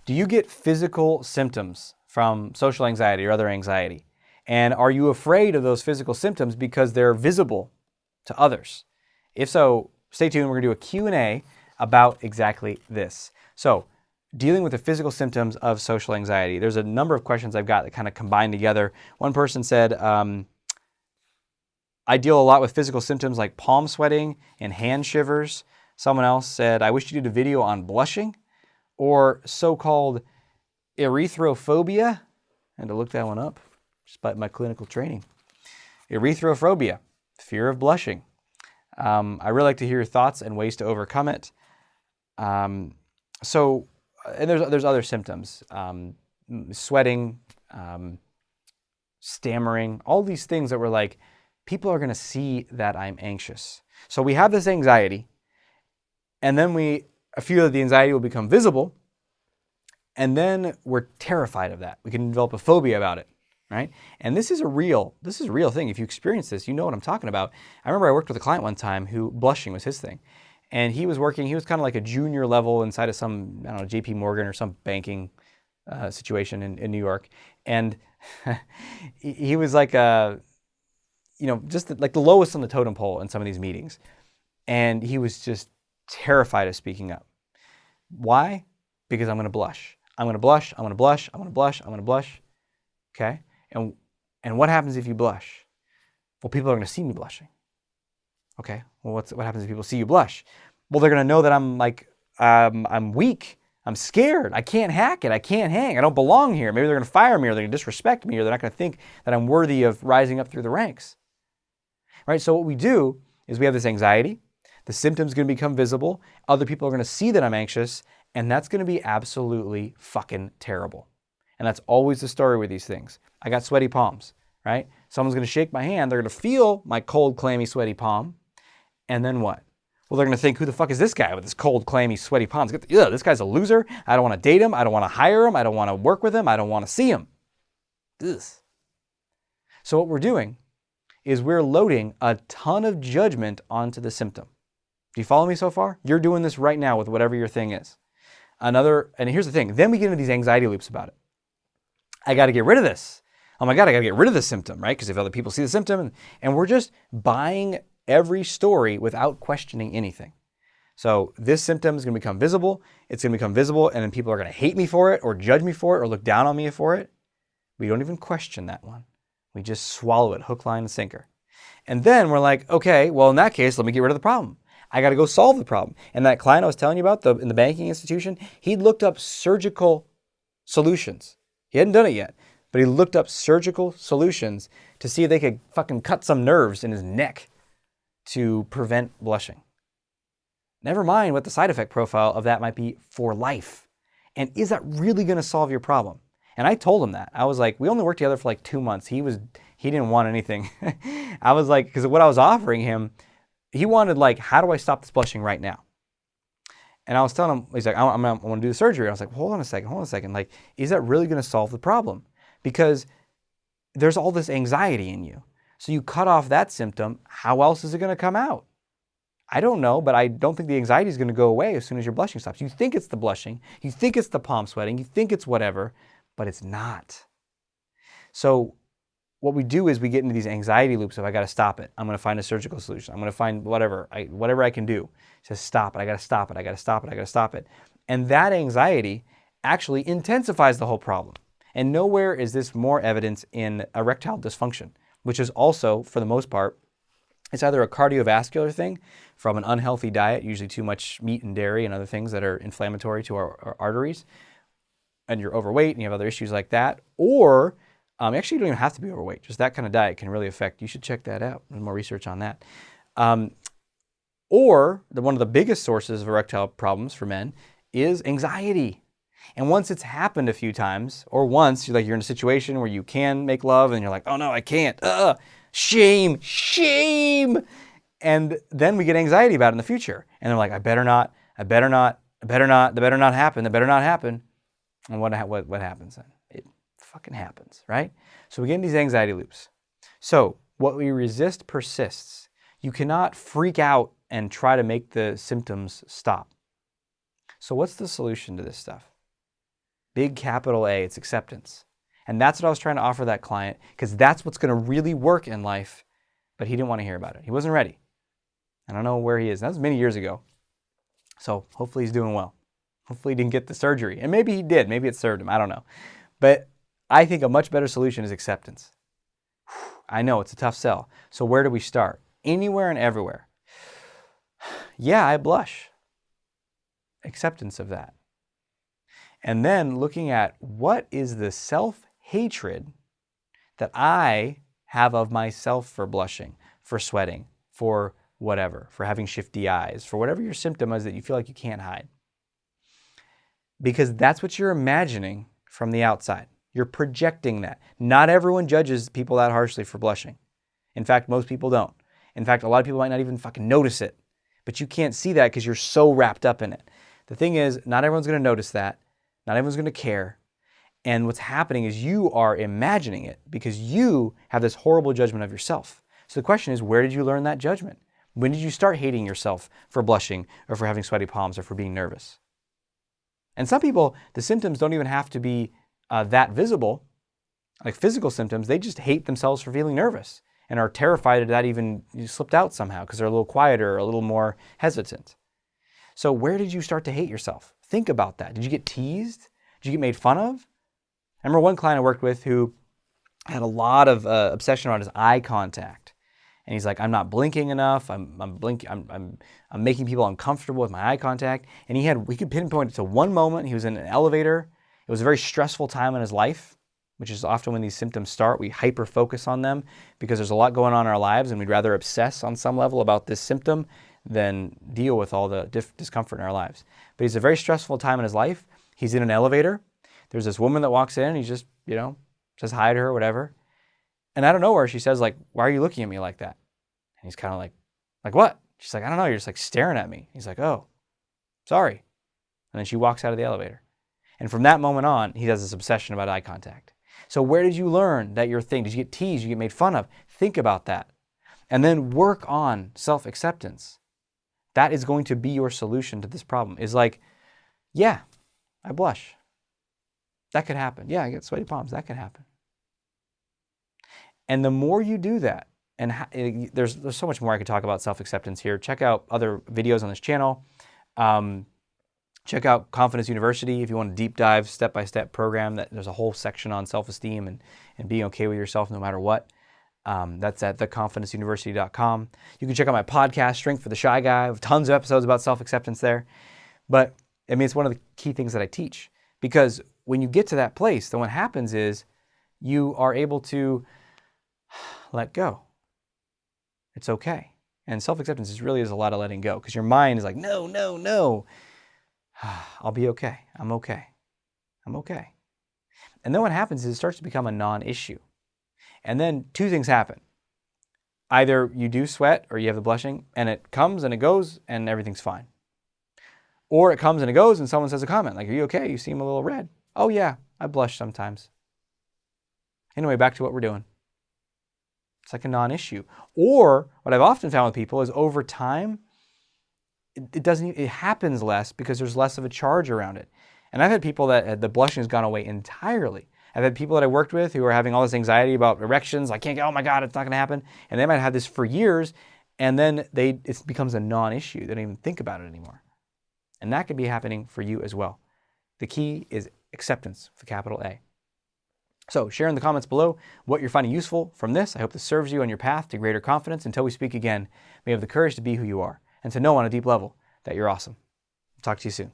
Do you get physical symptoms from social anxiety or other anxiety? And are you afraid of those physical symptoms because they're visible to others? If so, stay tuned. We're going to do a Q&A about exactly this. So, dealing with the physical symptoms of social anxiety. There's a number of questions I've got that kind of combine together. One person said, I deal a lot with physical symptoms like palm sweating and hand shivers. Someone else said, I wish you did a video on blushing or so-called erythrophobia. I had to look that one up despite my clinical training. Erythrophobia, fear of blushing. I really like to hear your thoughts and ways to overcome it. And there's other symptoms, sweating, stammering, all these things that were like, people are going to see that I'm anxious. So we have this anxiety, and then we feel that the anxiety will become visible, and then we're terrified of that. We can develop a phobia about it, right? And this is a real thing. If you experience this, you know what I'm talking about. I remember I worked with a client one time who blushing was his thing. And he was kind of like a junior level inside of some, I don't know, JP Morgan or some banking situation in New York. And he was like just like the lowest on the totem pole in some of these meetings. And he was just terrified of speaking up. Why? Because I'm going to blush. I'm going to blush. I'm going to blush. I'm going to blush. I'm going to blush. Okay? And what happens if you blush? Well, people are going to see me blushing. Okay? Well, what happens if people see you blush? Well, they're going to know that I'm weak. I'm scared. I can't hack it. I can't hang. I don't belong here. Maybe they're going to fire me, or they're going to disrespect me, or they're not going to think that I'm worthy of rising up through the ranks. Right? So what we do is we have this anxiety. The symptoms are going to become visible. Other people are going to see that I'm anxious, and that's going to be absolutely fucking terrible. And that's always the story with these things. I got sweaty palms, right? Someone's going to shake my hand. They're going to feel my cold, clammy, sweaty palm. And then what? Well, they're going to think, who the fuck is this guy with his cold, clammy, sweaty palms? This guy's a loser. I don't want to date him. I don't want to hire him. I don't want to work with him. I don't want to see him. Ugh. So what we're doing is we're loading a ton of judgment onto the symptom. Do you follow me so far? You're doing this right now with whatever your thing is. And here's the thing. Then we get into these anxiety loops about it. I got to get rid of this. Oh my God, I got to get rid of the symptom, right? Because if other people see the symptom, and we're just buying every story without questioning anything. So this symptom is going to become visible. It's going to become visible, and then people are going to hate me for it, or judge me for it, or look down on me for it. We don't even question that one. We just swallow it, hook, line, and sinker. And then we're like, okay, well, in that case, let me get rid of the problem. I got to go solve the problem. And that client I was telling you about in the banking institution, he'd looked up surgical solutions. He hadn't done it yet, but he looked up surgical solutions to see if they could fucking cut some nerves in his neck to prevent blushing. Never mind what the side effect profile of that might be for life. And is that really going to solve your problem? And I told him that. I was like, we only worked together for like 2 months. He didn't want anything. I was like, because what I was offering him, he wanted like, how do I stop this blushing right now? And I was telling him, he's like, I want to do the surgery. I was like, hold on a second. Like, is that really going to solve the problem? Because there's all this anxiety in you. So you cut off that symptom, how else is it going to come out? I don't know, but I don't think the anxiety is going to go away as soon as your blushing stops. You think it's the blushing, you think it's the palm sweating, you think it's whatever, but it's not. So what we do is we get into these anxiety loops of, I got to stop it. I'm going to find a surgical solution. I'm going to find whatever I can do to stop it. I got to stop it. I got to stop it. I got to stop it. And that anxiety actually intensifies the whole problem. And nowhere is this more evidence in erectile dysfunction, which is also, for the most part, it's either a cardiovascular thing from an unhealthy diet, usually too much meat and dairy and other things that are inflammatory to our arteries, and you're overweight and you have other issues like that, or actually you don't even have to be overweight. Just that kind of diet can really affect, you should check that out. There's more research on that. Or one of the biggest sources of erectile problems for men is anxiety. And once it's happened a few times, or once you're in a situation where you can make love and you're like, oh no, I can't. Shame. And then we get anxiety about it in the future. And they're like, I better not happen. And what happens then? It fucking happens, right? So we get in these anxiety loops. So what we resist persists. You cannot freak out and try to make the symptoms stop. So what's the solution to this stuff? Big capital A, it's acceptance. And that's what I was trying to offer that client, because that's what's going to really work in life. But he didn't want to hear about it. He wasn't ready. I don't know where he is. That was many years ago. So hopefully he's doing well. Hopefully he didn't get the surgery. And maybe he did. Maybe it served him. I don't know. But I think a much better solution is acceptance. I know it's a tough sell. So where do we start? Anywhere and everywhere. Yeah, I blush. Acceptance of that. And then looking at what is the self-hatred that I have of myself for blushing, for sweating, for whatever, for having shifty eyes, for whatever your symptom is that you feel like you can't hide. Because that's what you're imagining from the outside. You're projecting that. Not everyone judges people that harshly for blushing. In fact, most people don't. In fact, a lot of people might not even fucking notice it. But you can't see that because you're so wrapped up in it. The thing is, not everyone's going to notice that. Not everyone's going to care. And what's happening is you are imagining it because you have this horrible judgment of yourself. So the question is, where did you learn that judgment? When did you start hating yourself for blushing or for having sweaty palms or for being nervous? And some people, the symptoms don't even have to be that visible, like physical symptoms. They just hate themselves for feeling nervous and are terrified that even slipped out somehow because they're a little quieter or a little more hesitant. So where did you start to hate yourself? Think about that. Did you get teased? Did you get made fun of? I remember one client I worked with who had a lot of obsession around his eye contact. And he's like, I'm not blinking enough. I'm making people uncomfortable with my eye contact. And we could pinpoint it to one moment. He was in an elevator. It was a very stressful time in his life, which is often when these symptoms start. We hyper focus on them because there's a lot going on in our lives and we'd rather obsess on some level about this symptom than deal with all the discomfort in our lives. But he's a very stressful time in his life. He's in an elevator. There's this woman that walks in and he's just, says hi to her, whatever. And out of nowhere, she says, like, why are you looking at me like that? And he's kind of like what? She's like, I don't know. You're just like staring at me. He's like, oh, sorry. And then she walks out of the elevator. And from that moment on, he has this obsession about eye contact. So where did you learn that your thing? Did you get teased? You get made fun of? Think about that. And then work on self-acceptance. That is going to be your solution to this problem. Is like, yeah, I blush. That could happen. Yeah, I get sweaty palms. That could happen. And the more you do that, and there's so much more I could talk about self-acceptance here. Check out other videos on this channel. Check out Confidence University if you want a deep dive, step-by-step program. There's a whole section on self-esteem and being okay with yourself no matter what. That's at theconfidenceuniversity.com. You can check out my podcast, Strength for the Shy Guy. I have tons of episodes about self-acceptance there. But I mean, it's one of the key things that I teach. Because when you get to that place, then what happens is you are able to let go. It's okay. And self-acceptance really is a lot of letting go because your mind is like, no, no, no. I'll be okay. I'm okay. I'm okay. And then what happens is it starts to become a non-issue. And then two things happen. Either you do sweat or you have the blushing and it comes and it goes and everything's fine. Or it comes and it goes and someone says a comment like, are you okay? You seem a little red. Oh yeah, I blush sometimes. Anyway, back to what we're doing. It's like a non-issue. Or what I've often found with people is over time, it happens less because there's less of a charge around it. And I've had people that the blushing has gone away entirely. I've had people that I worked with who are having all this anxiety about erections. I can't get, oh my God, it's not going to happen. And they might have this for years and then it becomes a non-issue. They don't even think about it anymore. And that could be happening for you as well. The key is acceptance with a capital A. So share in the comments below what you're finding useful from this. I hope this serves you on your path to greater confidence. Until we speak again, may you have the courage to be who you are and to know on a deep level that you're awesome. Talk to you soon.